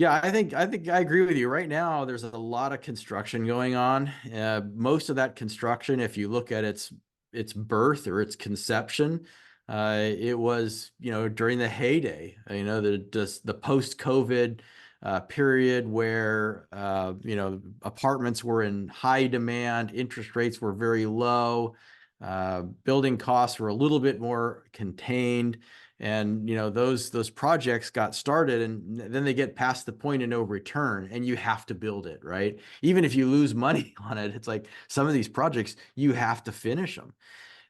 Yeah, I think I agree with you. Right now, there's a lot of construction going on. Most of that construction, if you look at its birth or its conception, it was during the heyday. The post-COVID period where apartments were in high demand, interest rates were very low, building costs were a little bit more contained. And those projects got started, and then they get past the point of no return, and you have to build it, right? Even if you lose money on it, it's like some of these projects you have to finish them.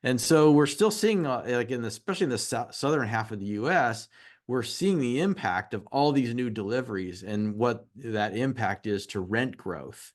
And so we're still seeing, like especially in the southern half of the U.S., we're seeing the impact of all these new deliveries and what that impact is to rent growth.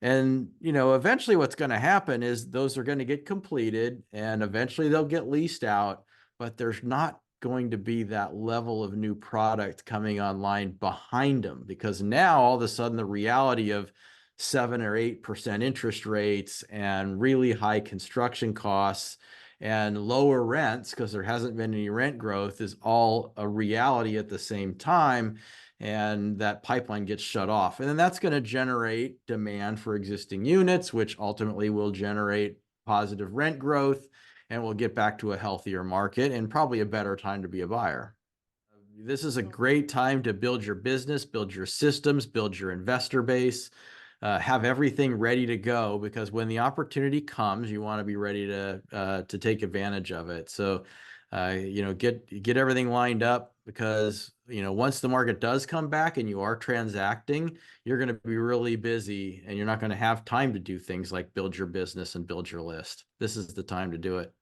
And eventually what's going to happen is those are going to get completed, and eventually they'll get leased out, but there's not going to be that level of new product coming online behind them, because now all of a sudden the reality of 7 or 8% interest rates and really high construction costs and lower rents, because there hasn't been any rent growth, is all a reality at the same time. And that pipeline gets shut off. And then that's going to generate demand for existing units, which ultimately will generate positive rent growth, and we'll get back to a healthier market and probably a better time to be a buyer. This is a great time to build your business, build your systems, build your investor base, have everything ready to go, because when the opportunity comes, you want to be ready to take advantage of it. So, get everything lined up, because once the market does come back and you are transacting, you're going to be really busy, and you're not going to have time to do things like build your business and build your list. This is the time to do it.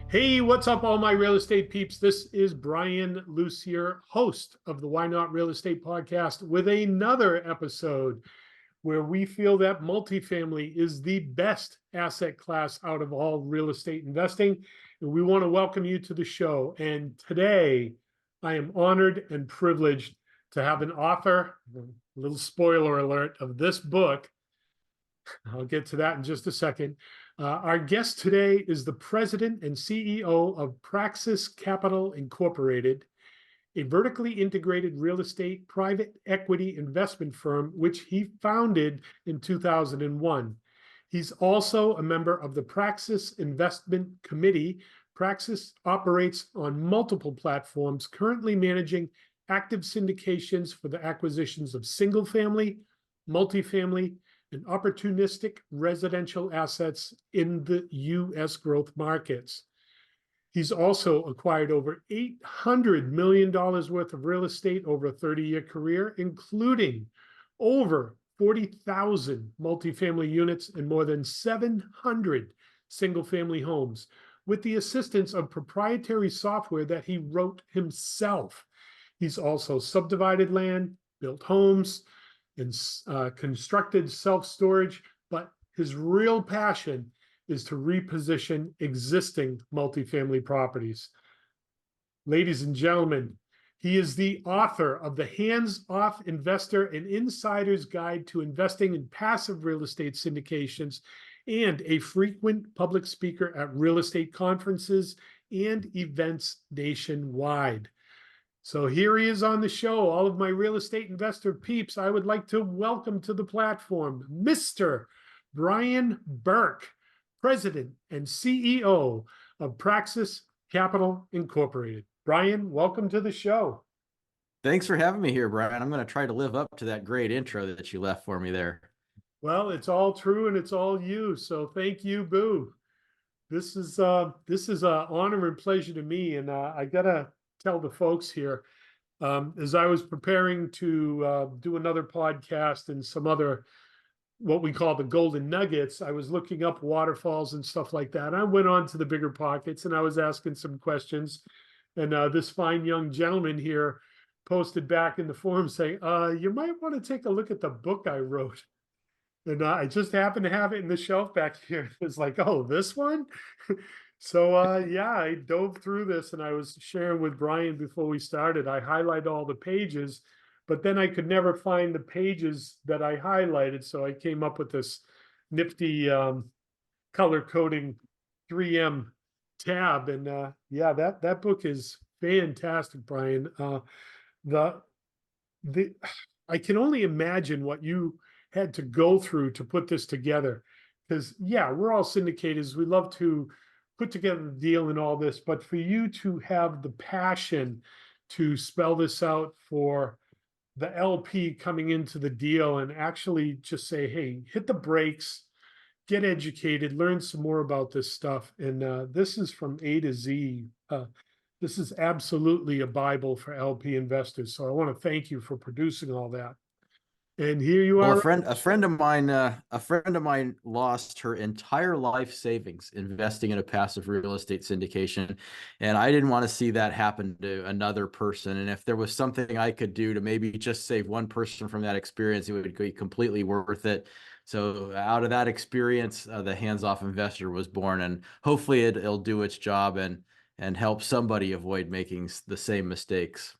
Hey, what's up, all my real estate peeps? This is Brian Lucier, host of the Why Not Real Estate podcast, with another episode where we feel that multifamily is the best asset class out of all real estate investing. And we want to welcome you to the show. And today, I am honored and privileged to have an author, a little spoiler alert, of this book. I'll get to that in just a second. Our guest today is the president and CEO of Praxis Capital Incorporated, a vertically integrated real estate private equity investment firm, which he founded in 2001. He's also a member of the Praxis Investment Committee. Praxis operates on multiple platforms, currently managing active syndications for the acquisitions of single-family, multifamily, and opportunistic residential assets in the U.S. growth markets. He's also acquired over $800 million worth of real estate over a 30-year career, including over 40,000 multifamily units and more than 700 single-family homes, with the assistance of proprietary software that he wrote himself. He's also subdivided land, built homes, and constructed self-storage, but his real passion is to reposition existing multifamily properties. Ladies and gentlemen, he is the author of The Hands-Off Investor, an Insider's Guide to Investing in Passive Real Estate Syndications, and a frequent public speaker at real estate conferences and events nationwide. So here he is on the show. All of my real estate investor peeps, I would like to welcome to the platform Mr. Brian Burke, President and CEO of Praxis Capital Incorporated. Brian, welcome to the show. Thanks for having me here, Brian. I'm going to try to live up to that great intro that you left for me there. Well, it's all true and it's all you. So thank you, Boo. This is an honor and pleasure to me. And I gotta tell the folks here, as I was preparing to do another podcast and some other, what we call the golden nuggets, I was looking up waterfalls and stuff like that. I went on to the bigger pockets and I was asking some questions. And this fine young gentleman here posted back in the forum saying, you might want to take a look at the book I wrote. And I just happened to have it in the shelf back here. It's like, oh, this one? So yeah, I dove through this and I was sharing with Brian before we started. I highlight all the pages but then I could never find the pages that I highlighted. So I came up with this nifty color coding 3M tab. And yeah, that book is fantastic, Brian. The the I can only imagine what you had to go through to put this together. Because yeah, we're all syndicators. We love to put together the deal and all this, but for you to have the passion to spell this out for the LP coming into the deal and actually just say, hey, hit the brakes, get educated, learn some more about this stuff. And this is from A to Z. This is absolutely a Bible for LP investors. So I want to thank you for producing all that. And here you Well, are. a friend of mine lost her entire life savings investing in a passive real estate syndication, and I didn't want to see that happen to another person. And if there was something I could do to maybe just save one person from that experience, it would be completely worth it. So out of that experience, the hands-off investor was born, and hopefully it'll do its job and help somebody avoid making the same mistakes.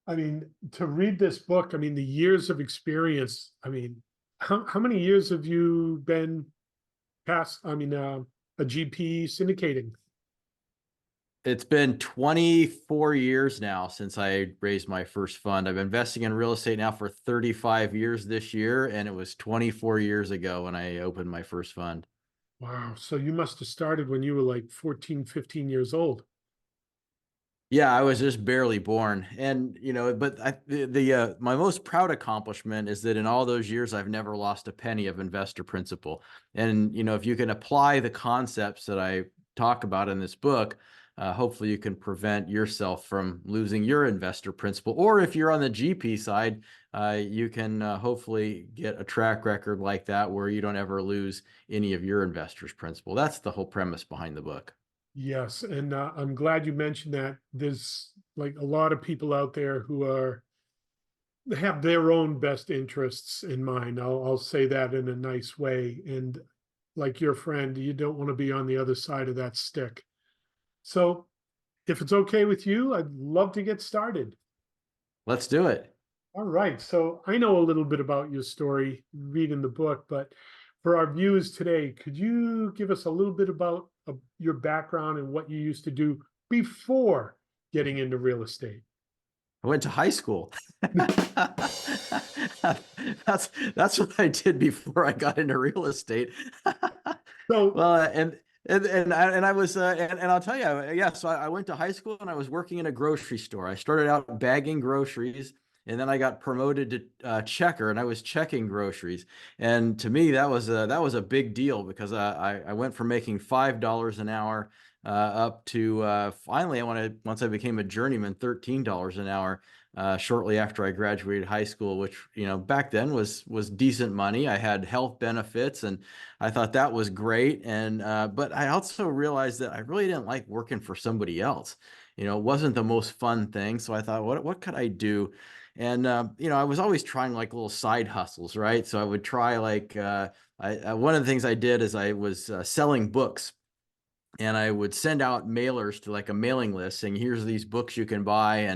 I mean, to read this book, I mean, the years of experience, I mean, how many years have you been a GP syndicating? It's been 24 years now since I raised my first fund. I've been investing in real estate now for 35 years this year, and it was 24 years ago when I opened my first fund. Wow. So you must have started when you were like 14, 15 years old. Yeah, I was just barely born. And, but my most proud accomplishment is that in all those years, I've never lost a penny of investor principal. And, if you can apply the concepts that I talk about in this book, hopefully you can prevent yourself from losing your investor principal. Or if you're on the GP side, you can hopefully get a track record like that where you don't ever lose any of your investors' principal. That's the whole premise behind the book. Yes, and I'm glad you mentioned that. There's like a lot of people out there who have their own best interests in mind. I'll say that in a nice way. And like your friend, you don't want to be on the other side of that stick. So if it's okay with you, I'd love to get started. Let's do it. All right. So I know a little bit about your story reading the book, but for our viewers today, could you give us a little bit about your background and what you used to do before getting into real estate? I went to high school. That's what I did before I got into real estate. So, Well, and I was and I'll tell you, yeah. So I went to high school and I was working in a grocery store. I started out bagging groceries, and then I got promoted to checker, and I was checking groceries. And to me, that was a big deal because I went from making $5 an hour up to finally once I became a journeyman, $13 an hour. Shortly after I graduated high school, which back then was decent money. I had health benefits, and I thought that was great. And but I also realized that I really didn't like working for somebody else. It wasn't the most fun thing. So I thought, what could I do? And I was always trying like little side hustles, right? So I would try like one of the things I did is I was selling books, and I would send out mailers to like a mailing list saying, here's these books you can buy.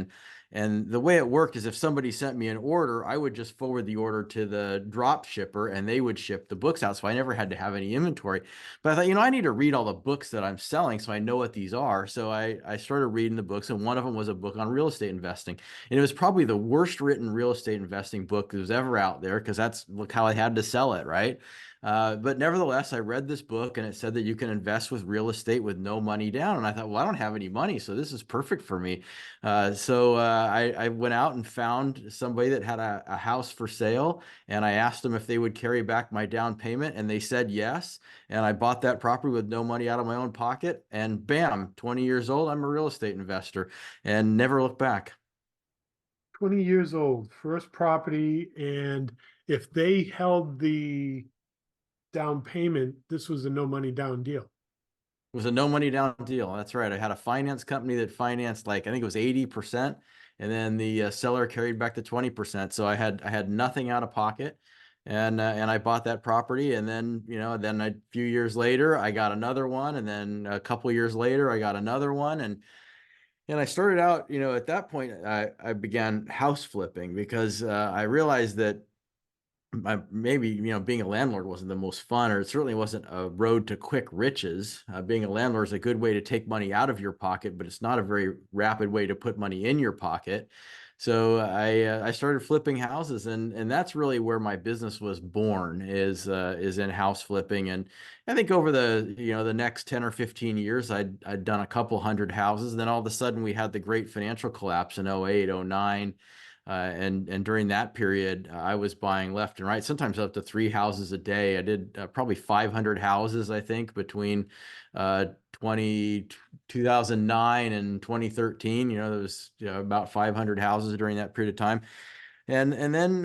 And the way it worked is if somebody sent me an order, I would just forward the order to the drop shipper and they would ship the books out. So I never had to have any inventory. But I thought, I need to read all the books that I'm selling so I know what these are. So I started reading the books, and one of them was a book on real estate investing. And it was probably the worst written real estate investing book that was ever out there because that's how I had to sell it, right? But nevertheless, I read this book and it said that you can invest with real estate with no money down. And I thought, well, I don't have any money, so this is perfect for me. I went out and found somebody that had a house for sale, and I asked them if they would carry back my down payment, and they said yes. And I bought that property with no money out of my own pocket, and bam, 20 years old, I'm a real estate investor and never looked back. 20 years old, first property. And if they held the down payment, this was a no money down deal. It was a no money down deal. That's right. I had a finance company that financed like I think it was 80%, and then the seller carried back the 20%. So I had nothing out of pocket, and I bought that property, and then then a few years later I got another one, and then a couple years later I got another one, and And I started out, at that point, I began house flipping because I realized that maybe, being a landlord wasn't the most fun, or it certainly wasn't a road to quick riches. Being a landlord is a good way to take money out of your pocket, but it's not a very rapid way to put money in your pocket. So I started flipping houses, and that's really where my business was born, is in house flipping. And I think over the next 10 or 15 years, I'd done a couple hundred houses. And then all of a sudden we had the great financial collapse in 08, 09. And during that period, I was buying left and right, sometimes up to 3 houses a day. I did probably 500 houses, I think, between uh, 2009 and 2013. There was about 500 houses during that period of time. And then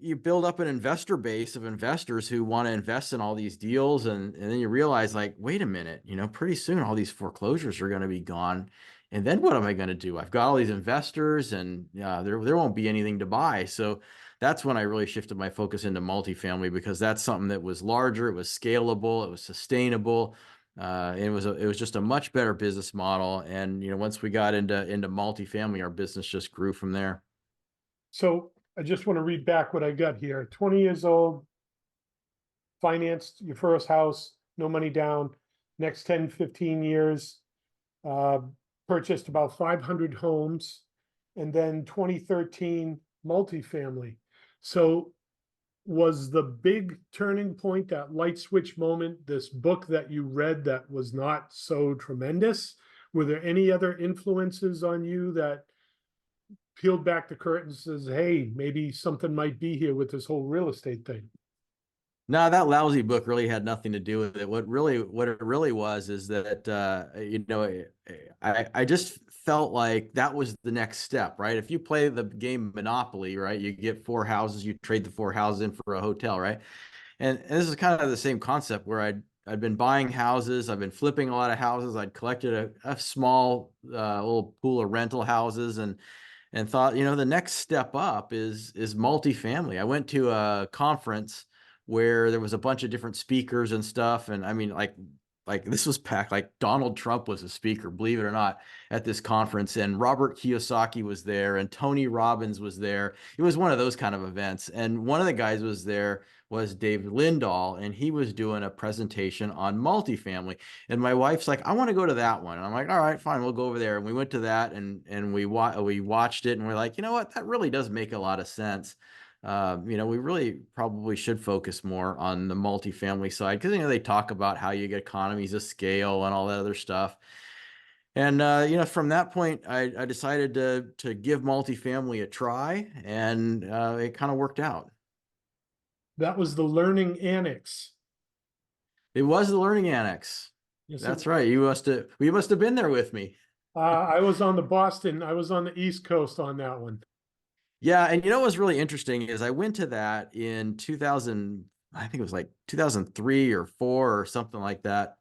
you build up an investor base of investors who want to invest in all these deals, and then you realize, like, wait a minute, pretty soon all these foreclosures are going to be gone, and then what am I going to do? I've got all these investors, and there won't be anything to buy. So that's when I really shifted my focus into multifamily, because that's something that was larger, it was scalable, it was sustainable. It was just a much better business model, and once we got into multifamily, our business just grew from there. So I just want to read back what I got here. 20 years old, financed your first house, no money down. Next 10, 15 years, uh, purchased about 500 homes. And then 2013, multifamily. So was the big turning point, that light switch moment, this book that you read that was not so tremendous? Were there any other influences on you that peeled back the curtain and says, hey, maybe something might be here with this whole real estate thing? No, that lousy book really had nothing to do with it. What it really was is that I just felt like that was the next step, right? If you play the game Monopoly, right, you get 4 houses, you trade the 4 houses in for a hotel, right? And this is kind of the same concept where I'd been buying houses, I've been flipping a lot of houses, I'd collected a small little pool of rental houses, and thought, the next step up is multifamily. I went to a conference where there was a bunch of different speakers and stuff, and I mean, like this was packed. Like Donald Trump was a speaker, believe it or not, at this conference, and Robert Kiyosaki was there, and Tony Robbins was there. It was one of those kind of events, and one of the guys was there was Dave Lindahl, and he was doing a presentation on multifamily. And my wife's like, I want to go to that one. And I'm like, all right, fine, we'll go over there. And we went to that, and we watched it, and we're like, you know what, that really does make a lot of sense. We really probably should focus more on the multifamily side, because they talk about how you get economies of scale and all that other stuff. And from that point, I decided to give multifamily a try, and it kind of worked out. That was the learning annex. It was the learning annex. Yes, That's right. We must have been there with me. I was on the East Coast on that one. Yeah, and what was really interesting is I went to that in 2000, I think it was like 2003 or 4 or something like that.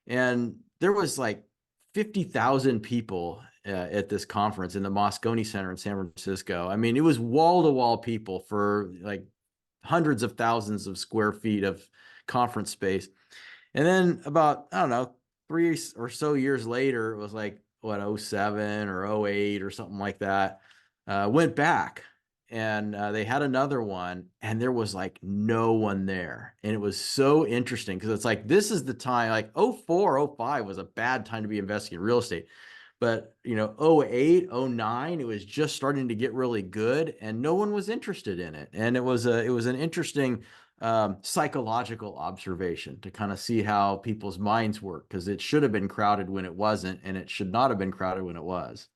And there was like 50,000 people at this conference in the Moscone Center in San Francisco. I mean, it was wall to wall people for like hundreds of thousands of square feet of conference space. And then about, I don't know, 3 or so years later, it was like, what, '07 or '08 or something like that. Went back, and they had another one, and there was like no one there. And it was so interesting because it's like, this is the time, like '04, '05 was a bad time to be investing in real estate. But, '08, '09, it was just starting to get really good, and no one was interested in it. And it was an interesting psychological observation to kind of see how people's minds work, because it should have been crowded when it wasn't, and it should not have been crowded when it was.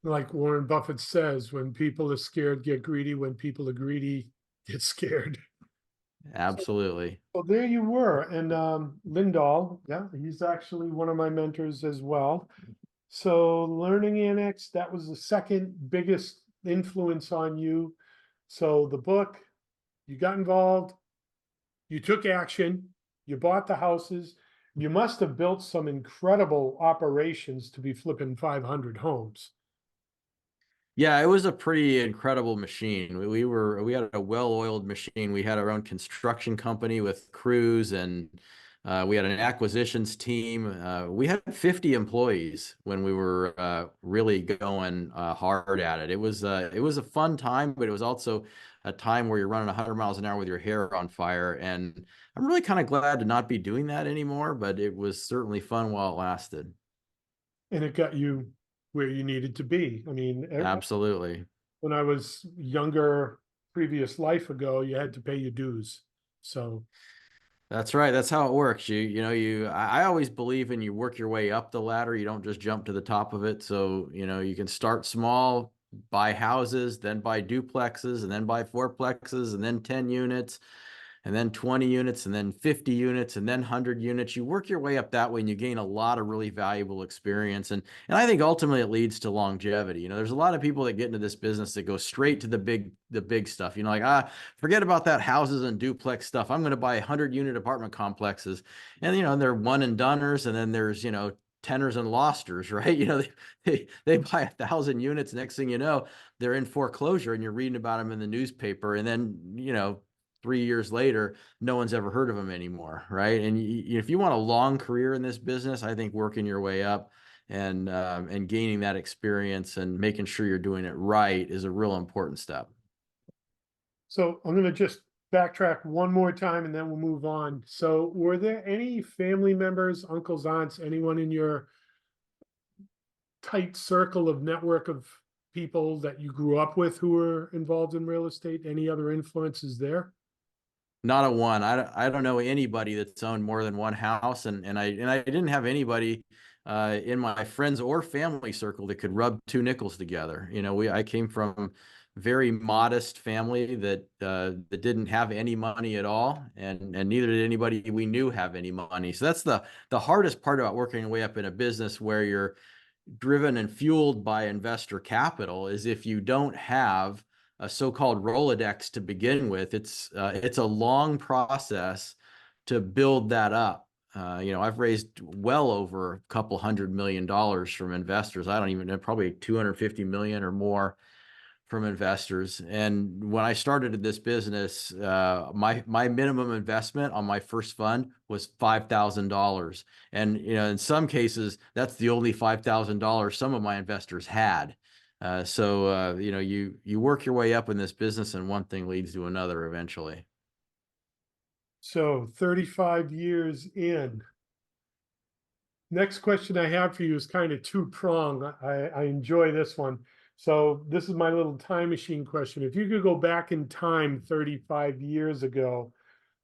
Like Warren Buffett says, when people are scared, get greedy. When people are greedy, get scared. Absolutely. Well, there you were. And Lindahl, yeah, he's actually one of my mentors as well. So Learning Annex, that was the second biggest influence on you. So the book, you got involved, you took action, you bought the houses. You must have built some incredible operations to be flipping 500 homes. Yeah, it was a pretty incredible machine. We had a well-oiled machine. We had our own construction company with crews, and We had an acquisitions team. We had 50 employees when we were really going hard at it. It was a fun time, but it was also a time where you're running 100 miles an hour with your hair on fire. And I'm really kind of glad to not be doing that anymore, but it was certainly fun while it lasted. And it got you where you needed to be. I mean, Absolutely. when I was younger, previous life ago, you had to pay your dues. So, That's right. That's how it works. I always believe in you work your way up the ladder. You don't just jump to the top of it. So, you can start small, buy houses, then buy duplexes, and then buy fourplexes, and then 10 units, and then 20 units, and then 50 units, and then 100 units. You work your way up that way and you gain a lot of really valuable experience. And I think ultimately it leads to longevity. There's a lot of people that get into this business that go straight to the big stuff. Like, forget about that houses and duplex stuff. I'm going to buy 100-unit apartment complexes. And, they're one and doners, and then there's, tenors and losters, right? They buy 1,000 units. Next thing you know, they're in foreclosure and you're reading about them in the newspaper. And then, 3 years later, no one's ever heard of them anymore, right? And if you want a long career in this business, I think working your way up and gaining that experience and making sure you're doing it right is a real important step. so I'm going to just backtrack one more time and then we'll move on. So, were there any family members, uncles, aunts, anyone in your tight circle of network of people that you grew up with who were involved in real estate? Any other influences there? Not a one. I don't know anybody that's owned more than one house, and I didn't have anybody in my friends or family circle that could rub two nickels together. I came from very modest family that didn't have any money at all, and neither did anybody we knew have any money. So that's the hardest part about working your way up in a business where you're driven and fueled by investor capital is if you don't have a so-called Rolodex to begin with, it's a long process to build that up. I've raised well over a couple $100 million from investors. I don't even know, probably 250 million or more from investors. And when I started this business, my minimum investment on my first fund was $5,000. And in some cases, that's the only $5,000 some of my investors had. You work your way up in this business, and one thing leads to another eventually. So 35 years in. Next question I have for you is kind of two-pronged. I enjoy this one. So this is my little time machine question. If you could go back in time 35 years ago,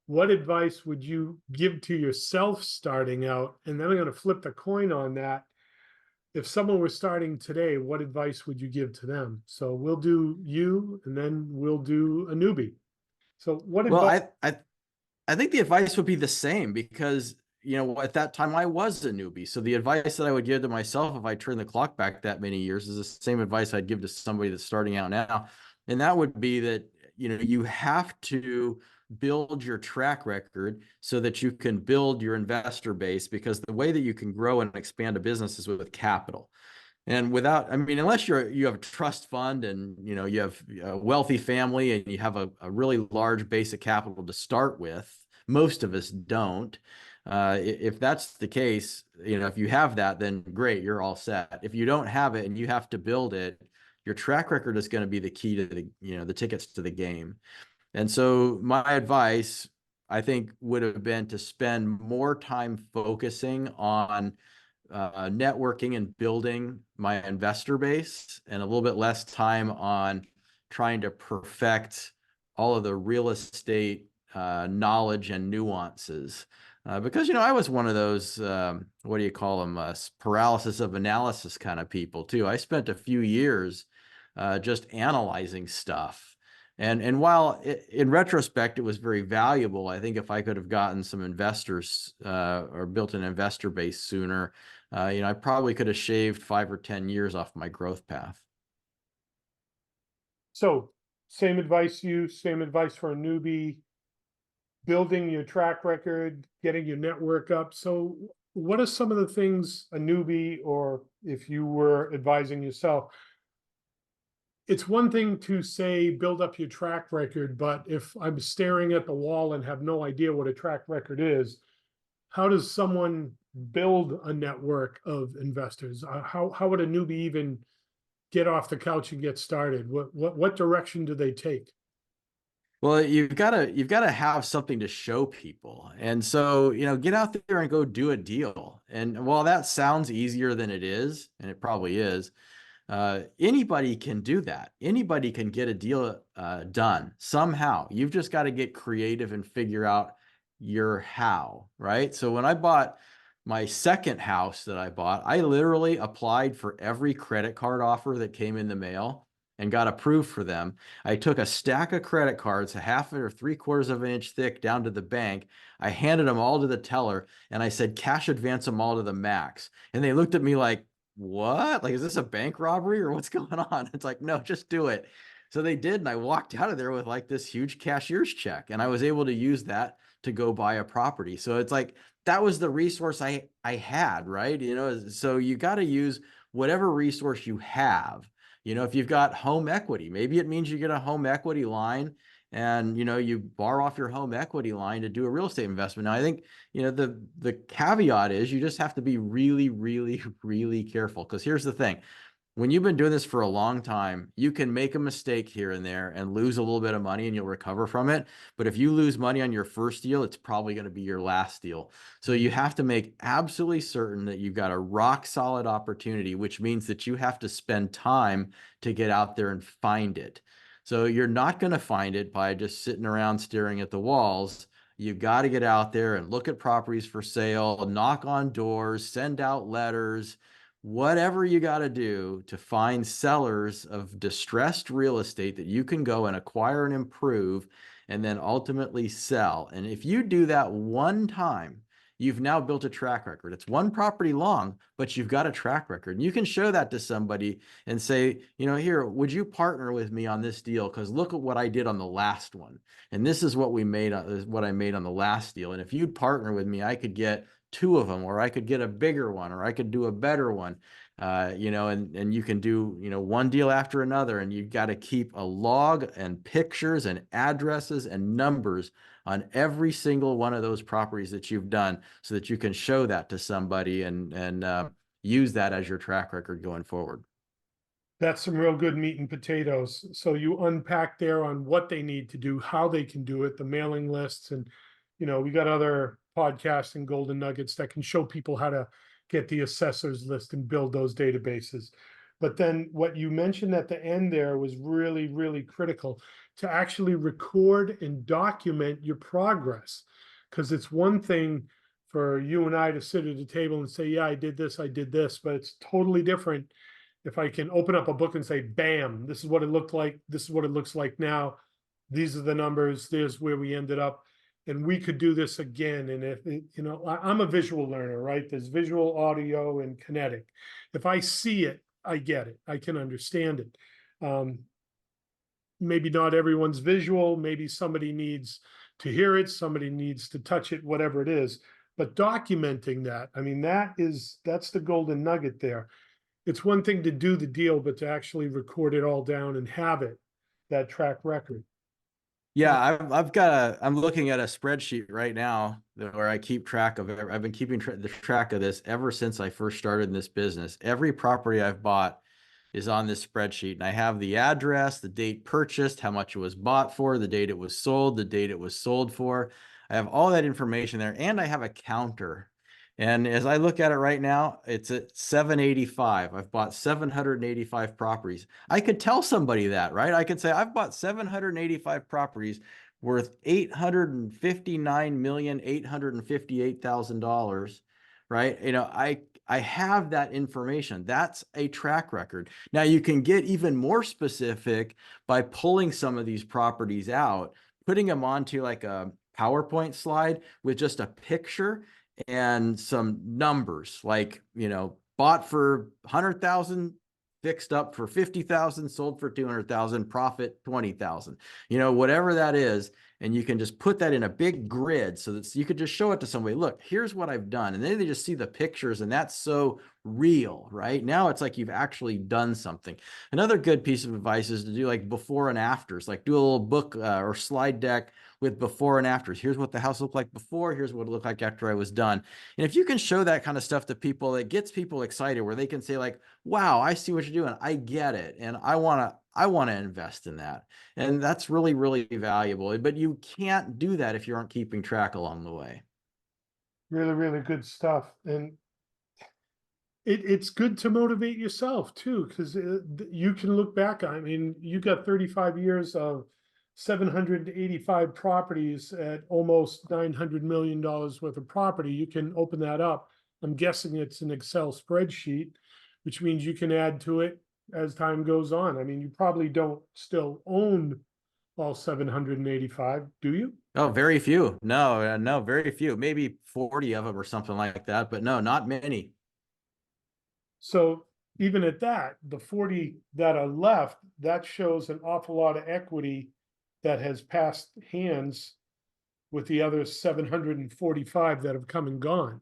what advice would you give to yourself starting out? And then I'm going to flip the coin on that. If someone was starting today, what advice would you give to them? So we'll do you, and then we'll do a newbie. So what Well, advice? I think the advice would be the same because, at that time I was a newbie. So the advice that I would give to myself if I turn the clock back that many years is the same advice I'd give to somebody that's starting out now. And that would be that, you have to build your track record so that you can build your investor base, because the way that you can grow and expand a business is with capital. And unless you have a trust fund and you have a wealthy family and you have a really large base of capital to start with, most of us don't. If that's the case, if you have that, then great, you're all set. If you don't have it and you have to build it, your track record is going to be the key to the tickets to the game. And so my advice, I think, would have been to spend more time focusing on networking and building my investor base, and a little bit less time on trying to perfect all of the real estate knowledge and nuances. Because, I was one of those, what do you call them, paralysis of analysis kind of people too. I spent a few years just analyzing stuff. And while in retrospect, it was very valuable, I think if I could have gotten some investors or built an investor base sooner, I probably could have shaved 5 or 10 years off my growth path. So same advice for a newbie, building your track record, getting your network up. So what are some of the things a newbie, or if you were advising yourself, it's one thing to say, build up your track record, but if I'm staring at the wall and have no idea what a track record is, how does someone build a network of investors? How would a newbie even get off the couch and get started? What direction do they take? Well, you've got to have something to show people. And so, get out there and go do a deal. And while that sounds easier than it is, and it probably is, anybody can do that. Anybody can get a deal done somehow. You've just got to get creative and figure out your how, right? So when I bought my second house that I bought, I literally applied for every credit card offer that came in the mail and got approved for them. I took a stack of credit cards, a half or three-quarters of an inch thick, down to the bank. I handed them all to the teller and I said, cash advance them all to the max. And they looked at me like, what? Like, is this a bank robbery or what's going on? It's like, no, just do it. So they did. And I walked out of there with like this huge cashier's check, and I was able to use that to go buy a property. So it's like, that was the resource I had, right? So you got to use whatever resource you have. If you've got home equity, maybe it means you get a home equity line and, you borrow off your home equity line to do a real estate investment. Now, I think, the caveat is you just have to be really, really, really careful. Because here's the thing. When you've been doing this for a long time, you can make a mistake here and there and lose a little bit of money and you'll recover from it. But if you lose money on your first deal, it's probably going to be your last deal. So you have to make absolutely certain that you've got a rock solid opportunity, which means that you have to spend time to get out there and find it. So you're not going to find it by just sitting around staring at the walls. You've got to get out there and look at properties for sale, knock on doors, send out letters, whatever you got to do to find sellers of distressed real estate that you can go and acquire and improve and then ultimately sell. And if you do that one time, you've now built a track record. It's one property long, but you've got a track record. And you can show that to somebody and say, here, would you partner with me on this deal? Because look at what I did on the last one. And this is what I made on the last deal. And if you'd partner with me, I could get two of them, or I could get a bigger one, or I could do a better one, and you can do, one deal after another, and you've got to keep a log and pictures and addresses and numbers on every single one of those properties that you've done so that you can show that to somebody and use that as your track record going forward. That's some real good meat and potatoes. So you unpack there on what they need to do, how they can do it, the mailing lists, and we got other podcasts and golden nuggets that can show people how to get the assessors list and build those databases. But then what you mentioned at the end there was really, really critical, to actually record and document your progress. Because it's one thing for you and I to sit at a table and say, yeah, I did this, but it's totally different if I can open up a book and say, bam, this is what it looked like, this is what it looks like now, these are the numbers, there's where we ended up, and we could do this again. And if I'm a visual learner, right? There's visual, audio, and kinetic. If I see it, I get it, I can understand it. Maybe not everyone's visual, maybe somebody needs to hear it, somebody needs to touch it, whatever it is. But documenting that, I mean, that's the golden nugget there. It's one thing to do the deal, but to actually record it all down and have it, that track record. Yeah, I'm looking at a spreadsheet right now where I keep track of it. I've been keeping the track of this ever since I first started in this business. Every property I've bought is on this spreadsheet, and I have the address, the date purchased, how much it was bought for, the date it was sold, the date it was sold for. I have all that information there, and I have a counter. And as I look at it right now, it's at 785. I've bought 785 properties. I could tell somebody that, right? I could say I've bought 785 properties worth $859,858,000, right? I have that information. That's a track record. Now you can get even more specific by pulling some of these properties out, putting them onto like a PowerPoint slide with just a picture and some numbers, like, bought for 100,000, fixed up for 50,000, sold for 200,000, profit 20,000, whatever that is. and you can just put that in a big grid so that you could just show it to somebody. Look, here's what I've done. And then they just see the pictures, and that's so real, right? Now it's like you've actually done something. Another good piece of advice is to do like before and afters, like do a little book or slide deck with before and afters. Here's what the house looked like before. Here's what it looked like after I was done. And if you can show that kind of stuff to people, it gets people excited where they can say like, wow, I see what you're doing. I get it. And I want to invest in that. And that's really, really valuable. But you can't do that if you aren't keeping track along the way. Really, really good stuff. And it's good to motivate yourself too, because you can look back. I mean, you got 35 years of 785 properties at almost $900 million worth of property. You can open that up. I'm guessing it's an Excel spreadsheet, which means you can add to it as time goes on. I mean, you probably don't still own all 785, do you? Oh, very few. No, no, very few. Maybe 40 of them or something like that. But no, not many. So even at that, the 40 that are left, that shows an awful lot of equity that has passed hands with the other 745 that have come and gone.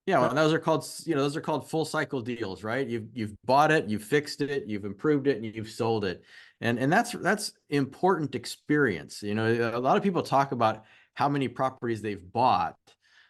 Yeah, well, those are called, those are called full cycle deals, right? You've bought it, you've fixed it, you've improved it, and you've sold it. And that's important experience. You know, a lot of people talk about how many properties they've bought,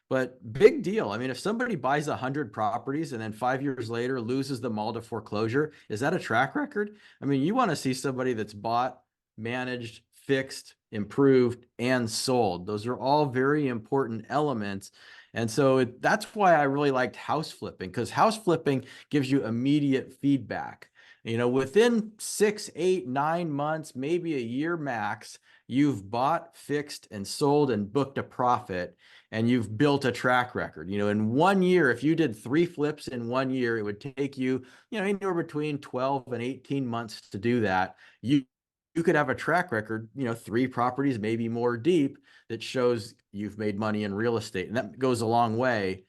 but big deal. I mean, if somebody buys 100 properties and then 5 years later loses them all to foreclosure, is that a track record? I mean, you want to see somebody that's bought, managed, fixed, improved, and sold. Those are all very important elements. And so that's why I really liked house flipping, because house flipping gives you immediate feedback. You know, within 6, 8, 9 months, maybe a year max, you've bought, fixed, and sold and booked a profit, and you've built a track record. You know, in 1 year, if you did 3 flips in 1 year, it would take you, anywhere between 12 and 18 months to do that. You could have a track record, 3 properties, maybe more deep, that shows you've made money in real estate. And that goes a long way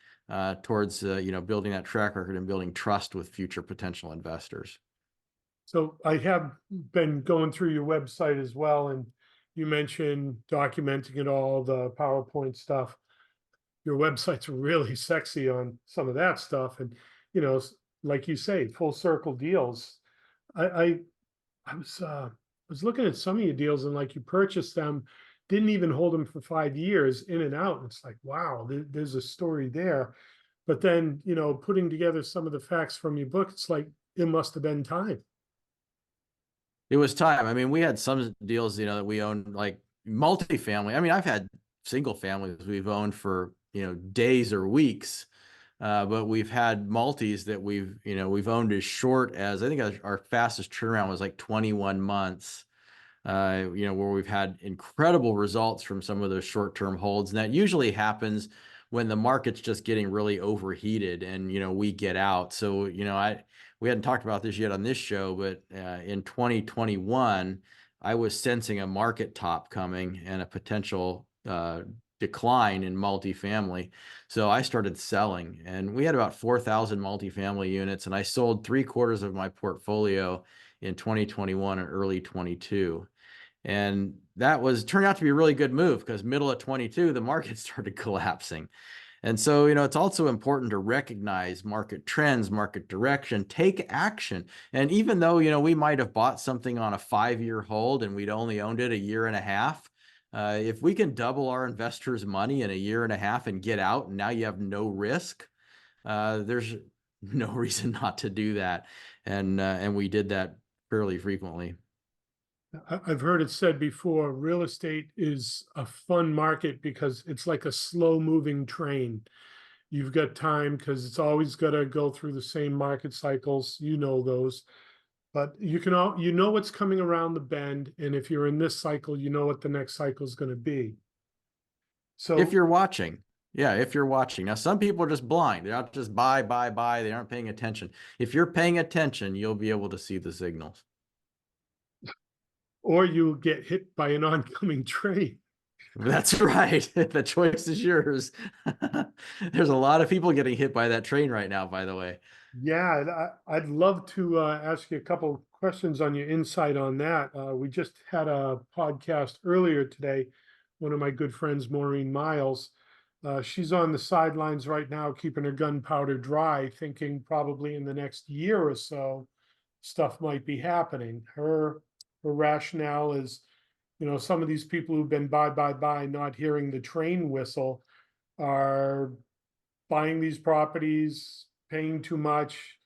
towards, building that track record and building trust with future potential investors. So I have been going through your website as well, and you mentioned documenting it all, the PowerPoint stuff. Your website's really sexy on some of that stuff. And, like you say, full circle deals. I was looking at some of your deals, and like you purchased them, didn't even hold them for 5 years, in and out. And it's like, wow, there's a story there. But then, putting together some of the facts from your book, it's like, it must have been time. It was time. I mean, we had some deals, that we owned, like multifamily. I mean, I've had single families we've owned for, days or weeks. But we've had multis that we've owned as short as, I think our fastest turnaround was like 21 months, where we've had incredible results from some of those short-term holds. And that usually happens when the market's just getting really overheated and, we get out. So, we hadn't talked about this yet on this show, but in 2021, I was sensing a market top coming and a potential decline in multifamily. So I started selling, and we had about 4,000 multifamily units, and I sold 3/4 of my portfolio in 2021 and early 22. And that turned out to be a really good move, because middle of 22, the market started collapsing. And so, it's also important to recognize market trends, market direction, take action. And even though, we might have bought something on a 5-year hold and we'd only owned it a year and a half, if we can double our investors' money in a year and a half and get out, and now you have no risk, there's no reason not to do that. And we did that fairly frequently. I've heard it said before, real estate is a fun market because it's like a slow moving train. You've got time because it's always got to go through the same market cycles. You know those, but you know what's coming around the bend. And if you're in this cycle, you know what the next cycle is going to be. So If you're watching, yeah, if you're watching. Now, some people are just blind. They're not just buy. They aren't paying attention. If you're paying attention, you'll be able to see the signals. or you get hit by an oncoming train. That's right. The choice is yours. There's a lot of people getting hit by that train right now, by the way. Yeah, I'd love to ask you a couple questions on your insight on that. We just had a podcast earlier today one of my good friends, Maureen Miles. She's on the sidelines right now, keeping her gunpowder dry, thinking probably in the next year or so, stuff might be happening. Her rationale is, some of these people who've been buy, not hearing the train whistle are buying these properties, paying too much.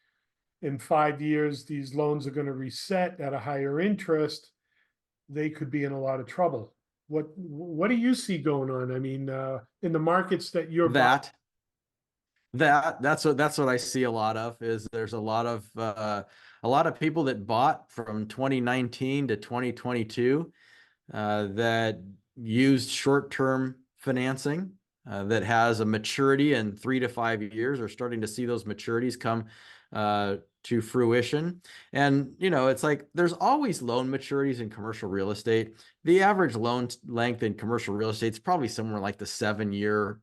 In 5 years, these loans are going to reset at a higher interest. They could be in a lot of trouble. What do you see going on? I mean, in the markets that you're buying? That's what I see a lot of. Is there's a lot of people that bought from 2019 to 2022 that used short-term financing that has a maturity in 3 to 5 years, are starting to see those maturities come to fruition. And, it's like there's always loan maturities in commercial real estate. The average loan length in commercial real estate is probably somewhere like the 7-year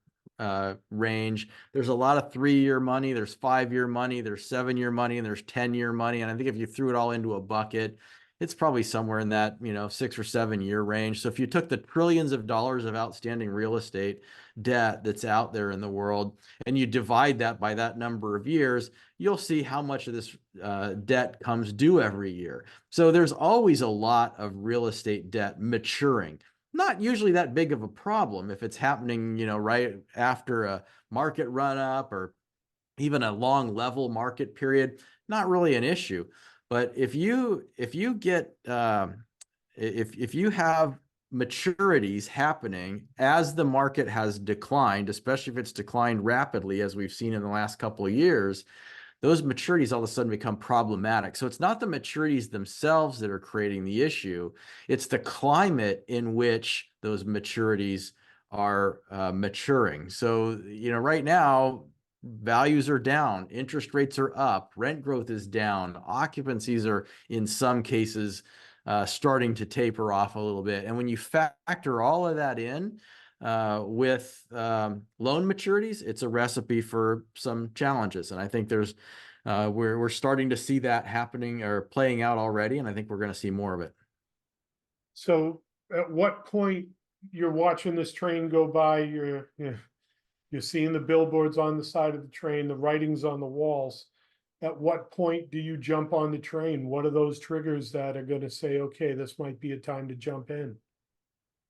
range. There's a lot of 3-year money, there's 5-year money, there's 7-year money, and there's 10-year money. And I think if you threw it all into a bucket, it's probably somewhere in that 6 or 7-year range. So if you took the trillions of dollars of outstanding real estate debt that's out there in the world and you divide that by that number of years, you'll see how much of this debt comes due every year. So there's always a lot of real estate debt maturing. Not usually that big of a problem if it's happening, right after a market run up or even a long level market period. Not really an issue. But if you have maturities happening as the market has declined, especially if it's declined rapidly, as we've seen in the last couple of years, those maturities all of a sudden become problematic. So it's not the maturities themselves that are creating the issue. It's the climate in which those maturities are maturing. So, right now, values are down, interest rates are up, rent growth is down, occupancies are in some cases starting to taper off a little bit. And when you factor all of that in with loan maturities, it's a recipe for some challenges. And I think we're starting to see that happening or playing out already, and I think we're going to see more of it. So at what point you're watching this train go by, you're seeing the billboards on the side of the train, the writings on the walls. At what point do you jump on the train? What are those triggers that are going to say, okay, this might be a time to jump in?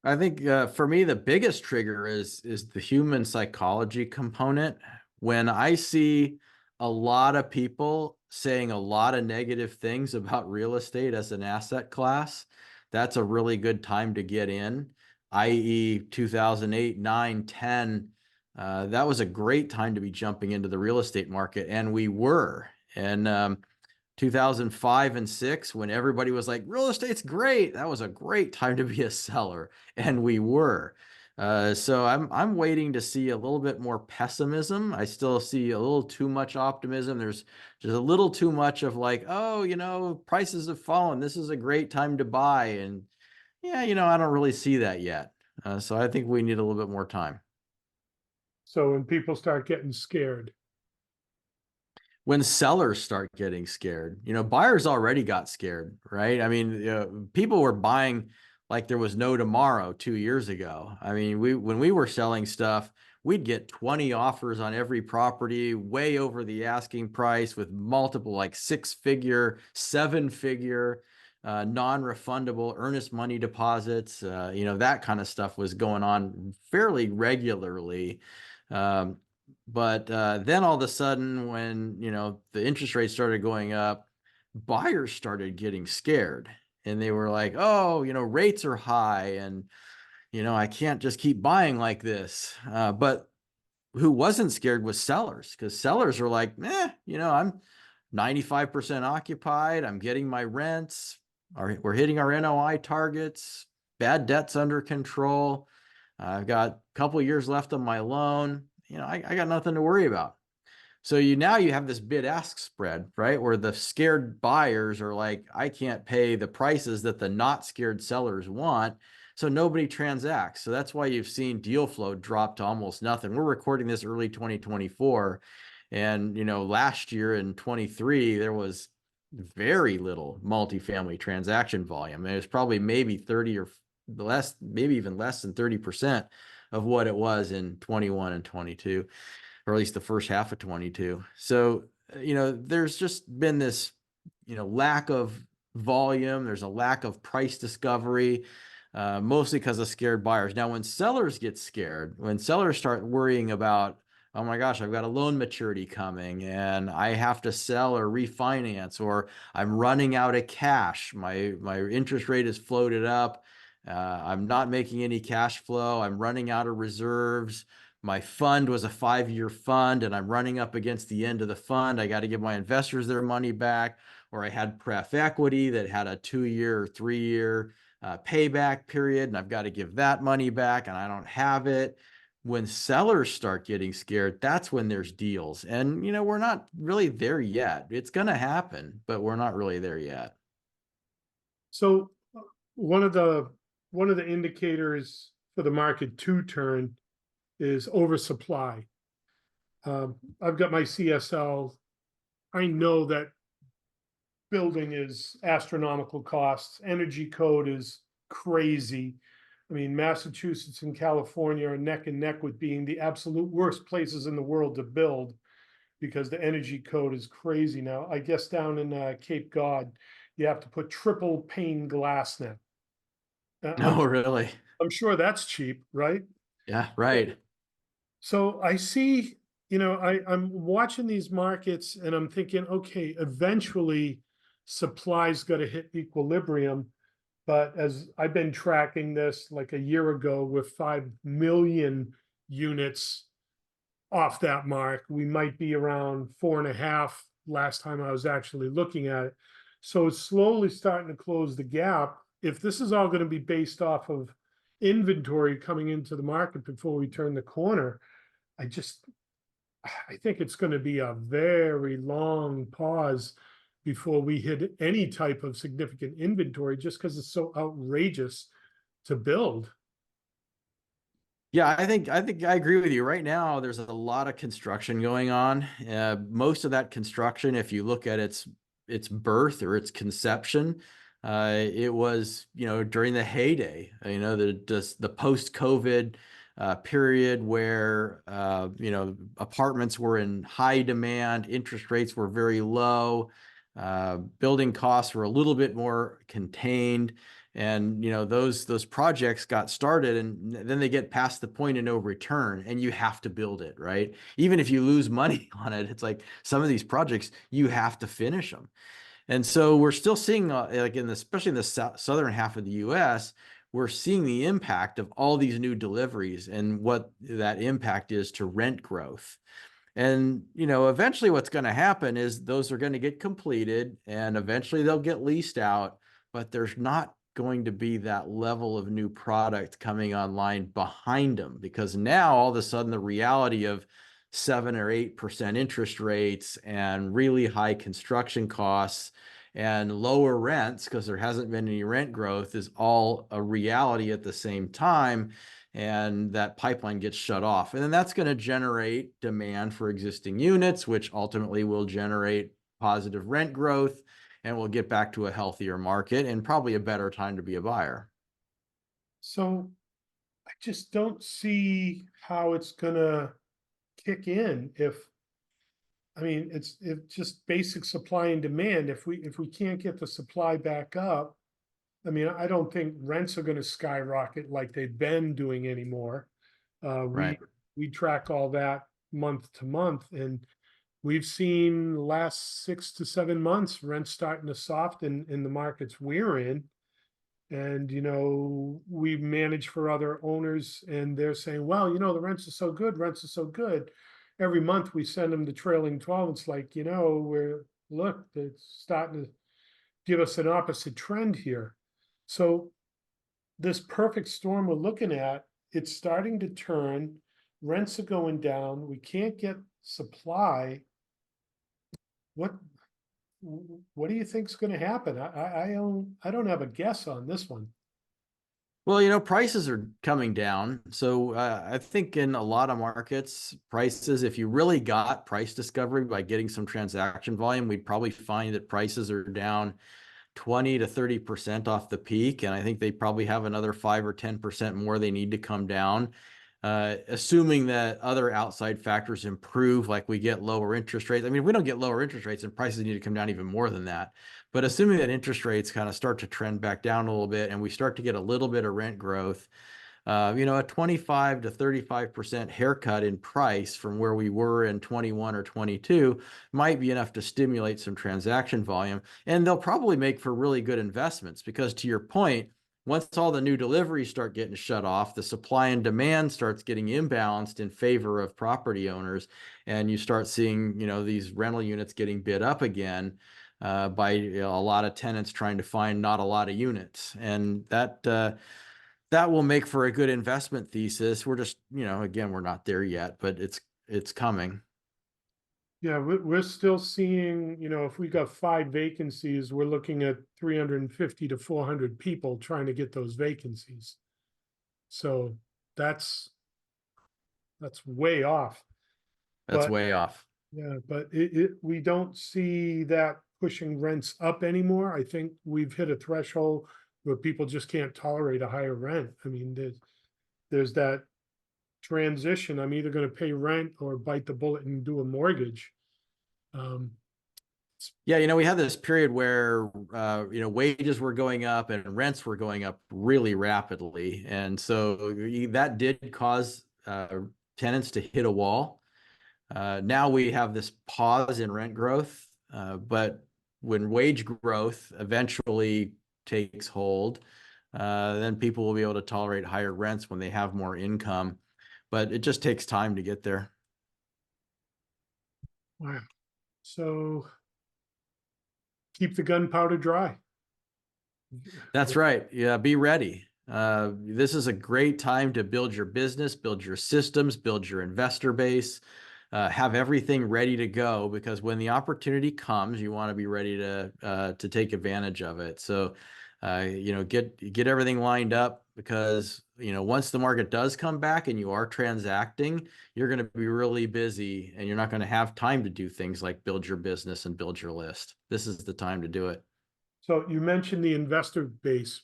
I think for me, the biggest trigger is the human psychology component. When I see a lot of people saying a lot of negative things about real estate as an asset class, that's a really good time to get in, i.e. 2008, 9, 10. That was a great time to be jumping into the real estate market, and we were. And 2005 and 6, when everybody was like, real estate's great, that was a great time to be a seller, and we were. So I'm waiting to see a little bit more pessimism. I still see a little too much optimism. There's just a little too much of like, oh, prices have fallen, this is a great time to buy. And yeah, I don't really see that yet. So I think we need a little bit more time. So when people start getting scared. When sellers start getting scared, buyers already got scared, right? I mean, people were buying like there was no tomorrow 2 years ago. I mean, when we were selling stuff, we'd get 20 offers on every property, way over the asking price, with multiple like 6-figure, 7-figure, non-refundable earnest money deposits. That kind of stuff was going on fairly regularly. But then all of a sudden, when the interest rates started going up, buyers started getting scared, and they were like, "Oh, rates are high, and I can't just keep buying like this." But who wasn't scared was sellers, because sellers are like, I'm 95% occupied. I'm getting my rents. We're hitting our NOI targets. Bad debt's under control. I've got a couple of years left on my loan. I got nothing to worry about. So now you have this bid-ask spread, right? Where the scared buyers are like, I can't pay the prices that the not scared sellers want. So nobody transacts. So that's why you've seen deal flow drop to almost nothing. We're recording this early 2024. And, last year in 23, there was very little multifamily transaction volume. It was probably maybe 30 or less, maybe even less than 30% of what it was in 21 and 22, or at least the first half of 22. So, there's just been this, lack of volume. There's a lack of price discovery, mostly because of scared buyers. Now, when sellers get scared, when sellers start worrying about, oh my gosh, I've got a loan maturity coming and I have to sell or refinance, or I'm running out of cash. My interest rate is floated up. I'm not making any cash flow. I'm running out of reserves. My fund was a 5-year fund and I'm running up against the end of the fund. I got to give my investors their money back. Or I had pref equity that had a 2-year or 3-year payback period, and I've got to give that money back and I don't have it. When sellers start getting scared, that's when there's deals. And, we're not really there yet. It's going to happen, but we're not really there yet. So one of the indicators for the market to turn is oversupply. I've got my CSL. I know that building is astronomical costs. Energy code is crazy. I mean, Massachusetts and California are neck and neck with being the absolute worst places in the world to build because the energy code is crazy now. I guess down in Cape Cod, you have to put triple pane glass now. No, really. I'm sure that's cheap, right? Yeah, right. So I see, I'm watching these markets and I'm thinking, okay, eventually supply's got to hit equilibrium. But as I've been tracking this like a year ago with 5 million units off that mark, we might be around 4.5 last time I was actually looking at it. So it's slowly starting to close the gap. If this is all going to be based off of inventory coming into the market before we turn the corner, I think it's going to be a very long pause before we hit any type of significant inventory, just because it's so outrageous to build. Yeah, I agree with you. Right now, there's a lot of construction going on. Most of that construction, if you look at its birth or its conception, it was, during the heyday, the post-COVID period where, apartments were in high demand, interest rates were very low, building costs were a little bit more contained. And, those projects got started and then they get past the point of no return and you have to build it, right? Even if you lose money on it, it's like some of these projects, you have to finish them. And so we're still seeing, especially in the southern half of the US, we're seeing the impact of all these new deliveries and what that impact is to rent growth. And, eventually what's going to happen is those are going to get completed and eventually they'll get leased out, but there's not going to be that level of new product coming online behind them, because now all of a sudden the reality of 7 or 8% interest rates and really high construction costs and lower rents, because there hasn't been any rent growth, is all a reality at the same time. And that pipeline gets shut off. And then that's going to generate demand for existing units, which ultimately will generate positive rent growth, and we'll get back to a healthier market and probably a better time to be a buyer. So I just don't see how it's gonna kick in it's just basic supply and demand. If we can't get the supply back up, I don't think rents are going to skyrocket like they've been doing anymore. Right. We track all that month to month, and we've seen the last 6 to 7 months rents starting to soften in the markets we're in. And we manage for other owners, and they're saying, well, the rents are so good, every month we send them the trailing 12. It's like, it's starting to give us an opposite trend here. So this perfect storm we're looking at, it's starting to turn. Rents are going down. We can't get supply. What do you think is going to happen? I don't have a guess on this one. Well, prices are coming down. So I think in a lot of markets, prices, if you really got price discovery by getting some transaction volume, we'd probably find that prices are down 20 to 30% off the peak. And I think they probably have another 5 or 10% more they need to come down. Assuming that other outside factors improve, like we get lower interest rates. I mean, if we don't get lower interest rates, then prices need to come down even more than that. But assuming that interest rates kind of start to trend back down a little bit and we start to get a little bit of rent growth, a 25 to 35% haircut in price from where we were in 21 or 22 might be enough to stimulate some transaction volume. And they'll probably make for really good investments because, to your point, once all the new deliveries start getting shut off, the supply and demand starts getting imbalanced in favor of property owners, and you start seeing, these rental units getting bid up again by a lot of tenants trying to find not a lot of units, and that will make for a good investment thesis. We're just, again, we're not there yet, but it's coming. Yeah, we're still seeing, if we got 5 vacancies, we're looking at 350 to 400 people trying to get those vacancies. So that's way off. That's But way off. yeah, but we don't see that pushing rents up anymore. I think we've hit a threshold where people just can't tolerate a higher rent. I mean, there's that transition. I'm either going to pay rent or bite the bullet and do a mortgage. Yeah, we had this period where wages were going up and rents were going up really rapidly, and so that did cause tenants to hit a wall. Now we have this pause in rent growth, but when wage growth eventually takes hold, then people will be able to tolerate higher rents when they have more income. But it just takes time to get there. Wow. So keep the gunpowder dry. That's right. Yeah, be ready. This is a great time to build your business, build your systems, build your investor base, have everything ready to go, because when the opportunity comes, you want to be ready to take advantage of it. So, get everything lined up, because once the market does come back and you are transacting, you're going to be really busy and you're not going to have time to do things like build your business and build your list. This is the time to do it. So you mentioned the investor base.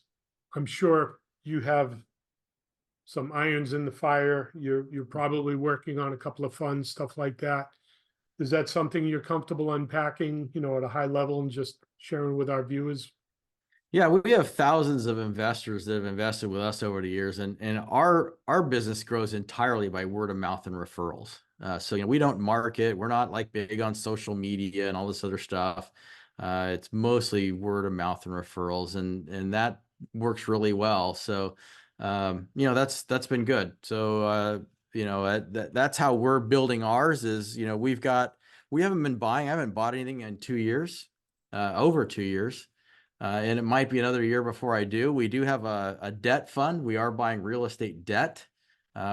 I'm sure you have some irons in the fire. You're probably working on a couple of funds, stuff like that. Is that something you're comfortable unpacking, at a high level and just sharing with our viewers? Yeah, we have thousands of investors that have invested with us over the years, and our business grows entirely by word of mouth and referrals. So we don't market. We're not like big on social media and all this other stuff. It's mostly word of mouth and referrals, and that works really well. So that's been good. So that's how we're building ours. Is we haven't been buying. I haven't bought anything in 2 years, over 2 years. And it might be another year before I do. We do have a debt fund. We are buying real estate debt,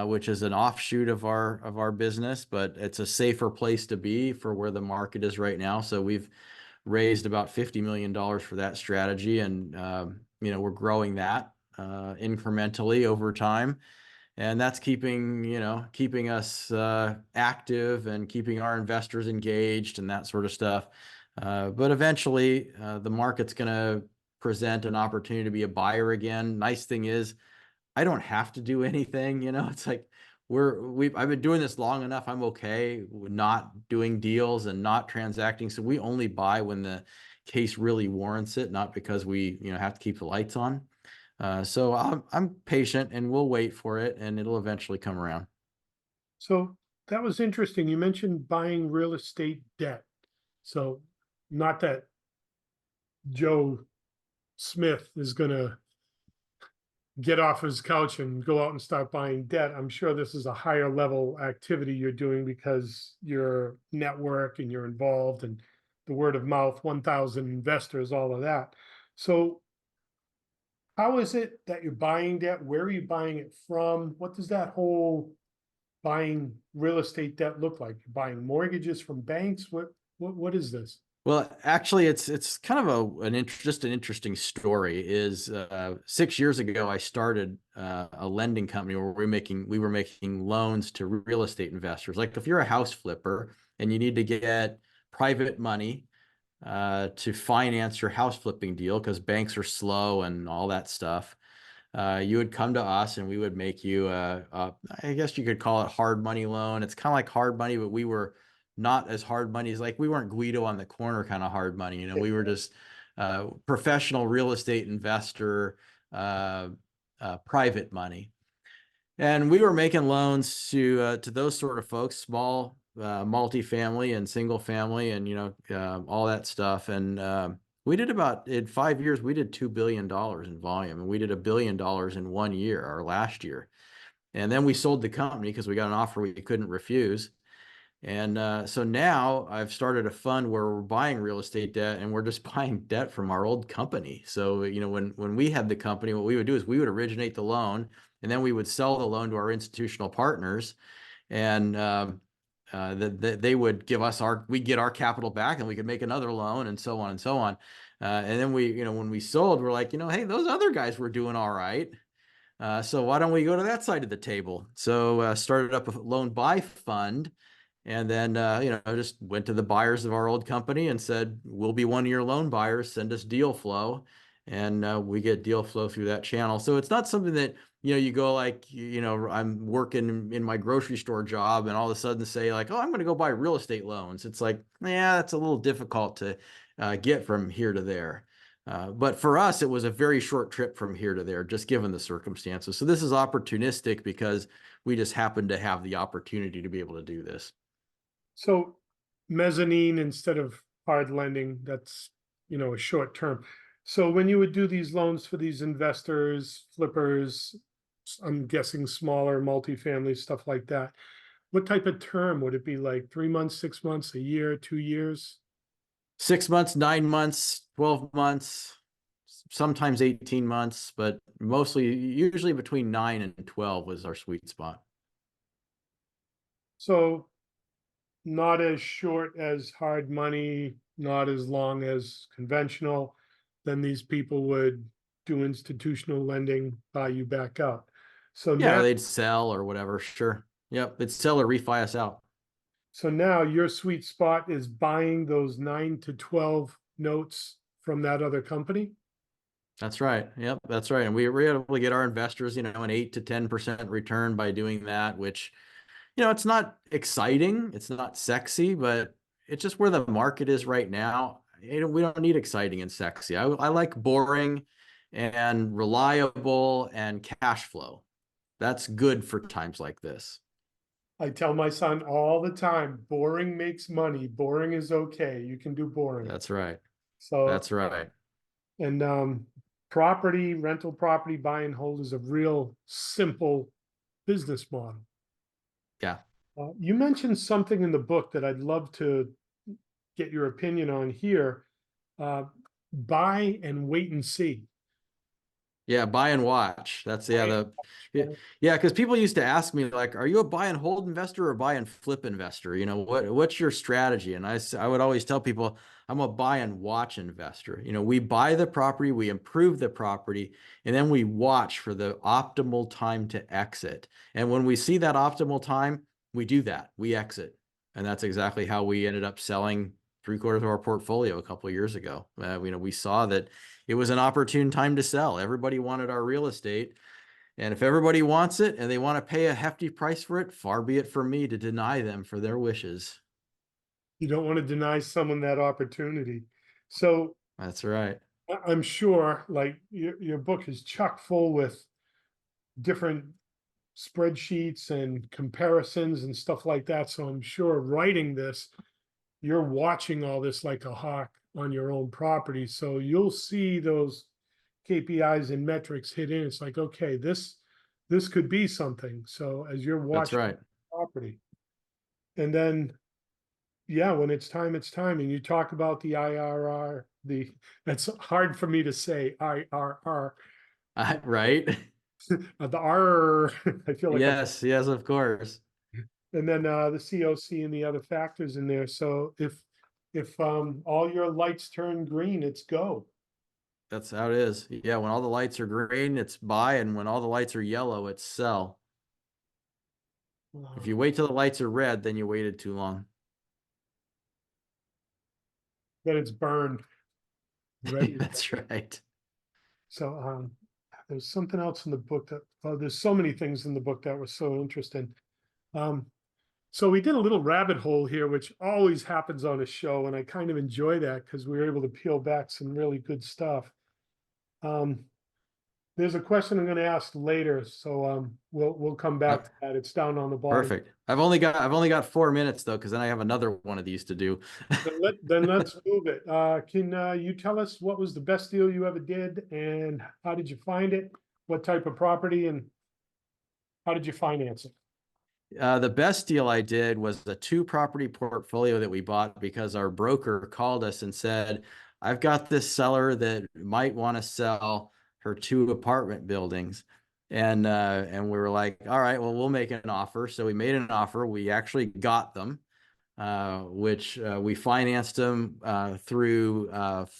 which is an offshoot of our business, but it's a safer place to be for where the market is right now. So we've raised about $50 million for that strategy, and we're growing that incrementally over time, and that's keeping us active and keeping our investors engaged and that sort of stuff. But eventually, the market's going to present an opportunity to be a buyer again. Nice thing is, I don't have to do anything. It's like I've been doing this long enough. I'm okay with not doing deals and not transacting. So we only buy when the case really warrants it, not because we have to keep the lights on. So I'm patient, and we'll wait for it, and it'll eventually come around. So that was interesting. You mentioned buying real estate debt. So not that Joe Smith is going to get off his couch and go out and start buying debt. I'm sure this is a higher level activity you're doing because your network and you're involved, and the word of mouth, 1,000 investors, all of that. So how is it that you're buying debt? Where are you buying it from? What does that whole buying real estate debt look like? You're buying mortgages from banks? What is this? Well, actually, it's kind of an interesting story. Is 6 years ago, I started a lending company where we were making loans to real estate investors. Like if you're a house flipper and you need to get private money to finance your house flipping deal because banks are slow and all that stuff. You would come to us and we would make you I guess you could call it hard money loan. It's kind of like hard money, but we were not as hard money as, like, we weren't Guido on the corner kind of hard money. We were just professional real estate investor, private money. And we were making loans to those sort of folks, small multifamily and single family, and all that stuff. And we did about, in 5 years, we did $2 billion in volume, and we did $1 billion in 1 year, our last year. And then we sold the company because we got an offer we couldn't refuse. And so now I've started a fund where we're buying real estate debt, and we're just buying debt from our old company. So, when we had the company, what we would do is we would originate the loan, and then we would sell the loan to our institutional partners, and they would give us we'd get our capital back, and we could make another loan, and so on and so on. And then when we sold, we're like, hey, those other guys were doing all right. So why don't we go to that side of the table? So started up a loan buy fund. And then, just went to the buyers of our old company and said, we'll be one of your loan buyers, send us deal flow. And we get deal flow through that channel. So it's not something that, you go like, I'm working in my grocery store job and all of a sudden say like, oh, I'm going to go buy real estate loans. It's like, yeah, that's a little difficult to get from here to there. But for us, it was a very short trip from here to there, just given the circumstances. So this is opportunistic because we just happened to have the opportunity to be able to do this. So mezzanine instead of hard lending, that's, a short term. So when you would do these loans for these investors, flippers, I'm guessing smaller multifamily, stuff like that, what type of term would it be, like 3 months, 6 months, a year, 2 years? 6 months, 9 months, 12 months, sometimes 18 months, but usually between 9 and 12 was our sweet spot. So not as short as hard money, not as long as conventional, then these people would do institutional lending, buy you back up. So Yeah, now, or they'd sell or whatever. Sure. Yep. They'd sell or refi us out. so now your sweet spot is buying those 9 to 12 notes from that other company. That's right. Yep. That's right. And we were able to get our investors, an 8 to 10% return by doing that, which, it's not exciting. It's not sexy, but it's just where the market is right now. We don't need exciting and sexy. I like boring and reliable and cash flow. That's good for times like this. I tell my son all the time, boring makes money. Boring is okay. You can do boring. That's right. So, That's right. and rental property buy and hold is a real simple business model. Yeah. You mentioned something in the book that I'd love to get your opinion on here. Buy and wait and see. Yeah, buy and watch. That's yeah, because people used to ask me like, are you a buy and hold investor or buy and flip investor? What's your strategy? And I would always tell people I'm a buy and watch investor. We buy the property, we improve the property, and then we watch for the optimal time to exit. And when we see that optimal time, we do that. We exit. And that's exactly how we ended up selling 3/4 of our portfolio a couple of years ago. We saw that it was an opportune time to sell. Everybody wanted our real estate. And if everybody wants it and they want to pay a hefty price for it, far be it from me to deny them for their wishes. You don't want to deny someone that opportunity. So That's right. I'm sure like your book is chock full with different spreadsheets and comparisons and stuff like that. So I'm sure writing this, you're watching all this like a hawk on your own property. So you'll see those KPIs and metrics hit in. It's like, okay, this could be something. So as you're That's watching right. property, and then yeah, when it's time, it's time. And you talk about the IRR, that's hard for me to say, IRR. Right. The R, I feel like, Yes, yes, of course. and then the COC and the other factors in there. So if all your lights turn green, it's go. That's how it is. Yeah, when all the lights are green, it's buy, and when all the lights are yellow, it's sell. If you wait till the lights are red, then you waited too long. then it's burned. Ready. That's right. So there's something else in the book that, oh, there's so many things in the book that were so interesting. Um, so we did a little rabbit hole here, which always happens on a show, and I kind of enjoy that because we were able to peel back some really good stuff. There's a question I'm going to ask later, so we'll come back to that. It's down on the bottom. Perfect. I've only got 4 minutes though, because then I have another one of these to do. Then let's move it. Can you tell us what was the best deal you ever did, and how did you find it? What type of property, and how did you finance it? The best deal I did was the 2-property portfolio that we bought because our broker called us and said, I've got this seller that might want to sell her 2 apartment buildings. And we were like, all right, well, we'll make an offer. So we made an offer. We actually got them, which we financed them through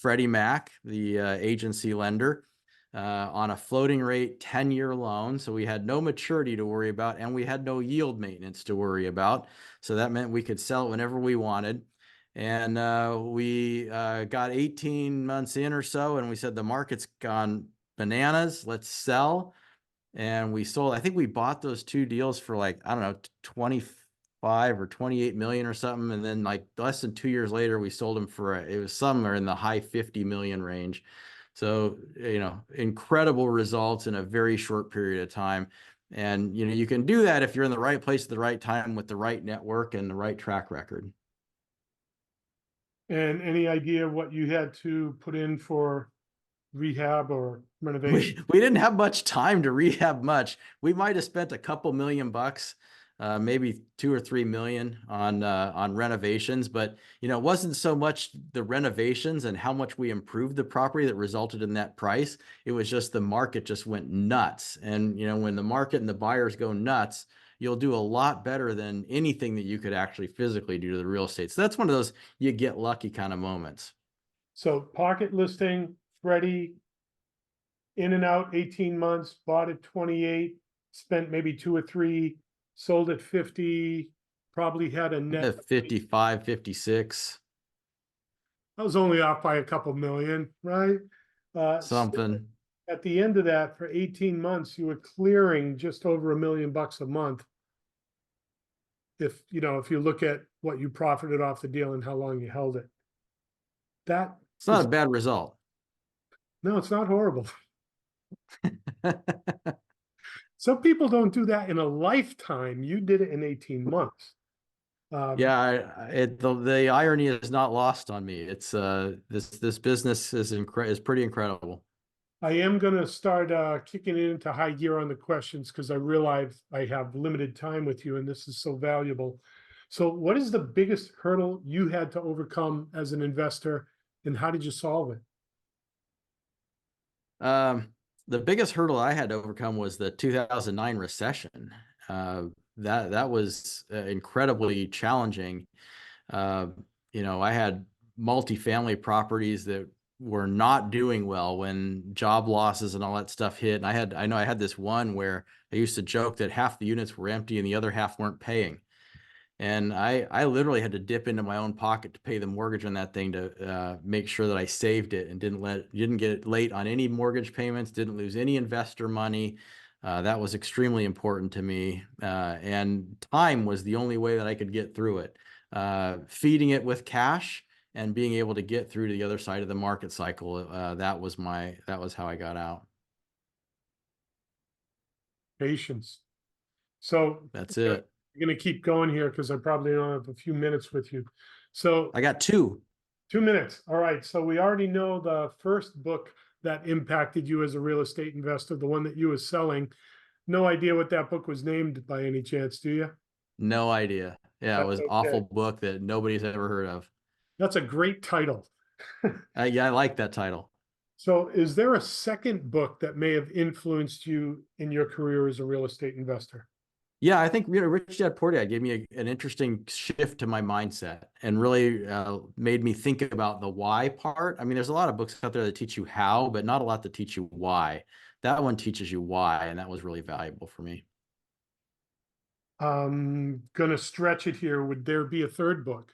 Freddie Mac, the agency lender, on a floating rate 10-year loan. So we had no maturity to worry about, and we had no yield maintenance to worry about. So that meant we could sell it whenever we wanted. And we got 18 months in or so, and we said, the market's gone bananas, let's sell. And we sold, I think we bought those 2 deals for like, I don't know, 25 or 28 million or something. And then like less than 2 years later, we sold them for, it was somewhere in the high 50 million range. So, incredible results in a very short period of time. And, you can do that if you're in the right place at the right time with the right network and the right track record. And any idea what you had to put in for rehab or renovation? We didn't have much time to rehab much. We might have spent a couple $1,000,000, maybe 2 or 3 million on renovations, but it wasn't so much the renovations and how much we improved the property that resulted in that price. It was just the market just went nuts. And when the market and the buyers go nuts, you'll do a lot better than anything that you could actually physically do to the real estate. So that's one of those you get lucky kind of moments. So pocket listing, Freddie, in and out 18 months, bought at 28, spent maybe 2 or 3, sold at 50, probably had a net 55, 56. I was only off by a couple million, right? Something. At the end of that, for 18 months, you were clearing just over $1 million a month. If you look at what you profited off the deal and how long you held it. It's not a bad result. No, it's not horrible. Some people don't do that in a lifetime. You did it in 18 months. Yeah, the irony is not lost on me. It's this business is pretty incredible. I am going to start kicking it into high gear on the questions because I realize I have limited time with you and this is so valuable. So what is the biggest hurdle you had to overcome as an investor, and how did you solve it? The biggest hurdle I had to overcome was the 2009 recession. That was incredibly challenging. I had multifamily properties that were not doing well when job losses and all that stuff hit. And I know I had this one where I used to joke that half the units were empty and the other half weren't paying. And I literally had to dip into my own pocket to pay the mortgage on that thing to make sure that I saved it and didn't get late on any mortgage payments, didn't lose any investor money. That was extremely important to me. And time was the only way that I could get through it. Feeding it with cash and being able to get through to the other side of the market cycle. That was how I got out. Patience. So that's it. I'm going to keep going here because I probably don't have a few minutes with you. So I got 2 minutes. All right. So we already know the first book that impacted you as a real estate investor, the one that you were selling. No idea what that book was named by any chance, do you? No idea. Yeah, That's it was an okay. awful book that nobody's ever heard of. That's a great title. Yeah, I like that title. So is there a second book that may have influenced you in your career as a real estate investor? Yeah, I think Rich Dad Poor Dad gave me an interesting shift to my mindset and really made me think about the why part. I mean, there's a lot of books out there that teach you how, but not a lot that teach you why. That one teaches you why, and that was really valuable for me. I'm gonna stretch it here. Would there be a third book?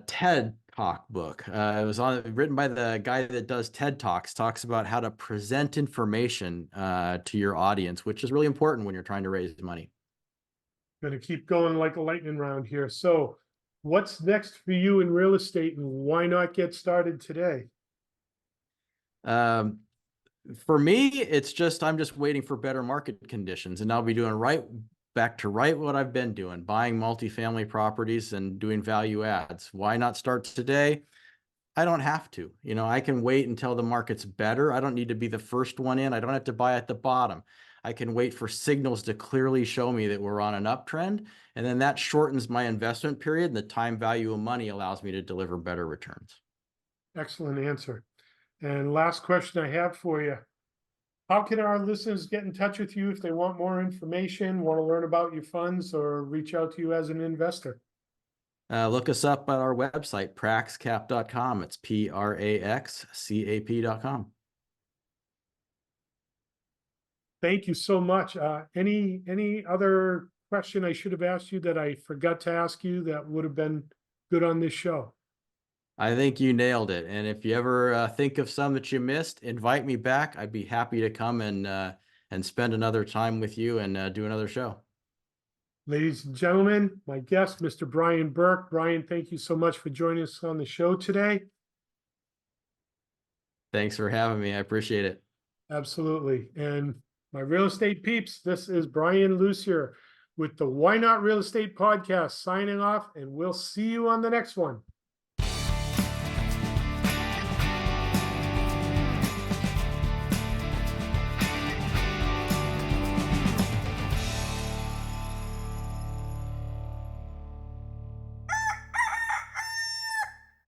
TED Talk book. It was written by the guy that does TED Talks, talks about how to present information to your audience, which is really important when you're trying to raise money. Going to keep going like a lightning round here. So what's next for you in real estate, and why not get started today? Um, for me, it's just I'm just waiting for better market conditions, and I'll be doing back to what I've been doing, buying multifamily properties and doing value adds. Why not start today? I don't have to. You know, I can wait until the market's better. I don't need to be the first one in. I don't have to buy at the bottom. I can wait for signals to clearly show me that we're on an uptrend, and then that shortens my investment period, and the time value of money allows me to deliver better returns. Excellent answer. And last question I have for you. How can our listeners get in touch with you if they want more information, want to learn about your funds, or reach out to you as an investor? Look us up at our website, praxcap.com. It's praxcap.com. Thank you so much. Any other question I should have asked you that I forgot to ask you that would have been good on this show? I think you nailed it. And if you ever think of some that you missed, invite me back. I'd be happy to come and spend another time with you and do another show. Ladies and gentlemen, my guest, Mr. Brian Burke. Brian, thank you so much for joining us on the show today. Thanks for having me. I appreciate it. Absolutely. And my real estate peeps, this is Brian Lucier with the Why Not Real Estate Podcast signing off, and we'll see you on the next one.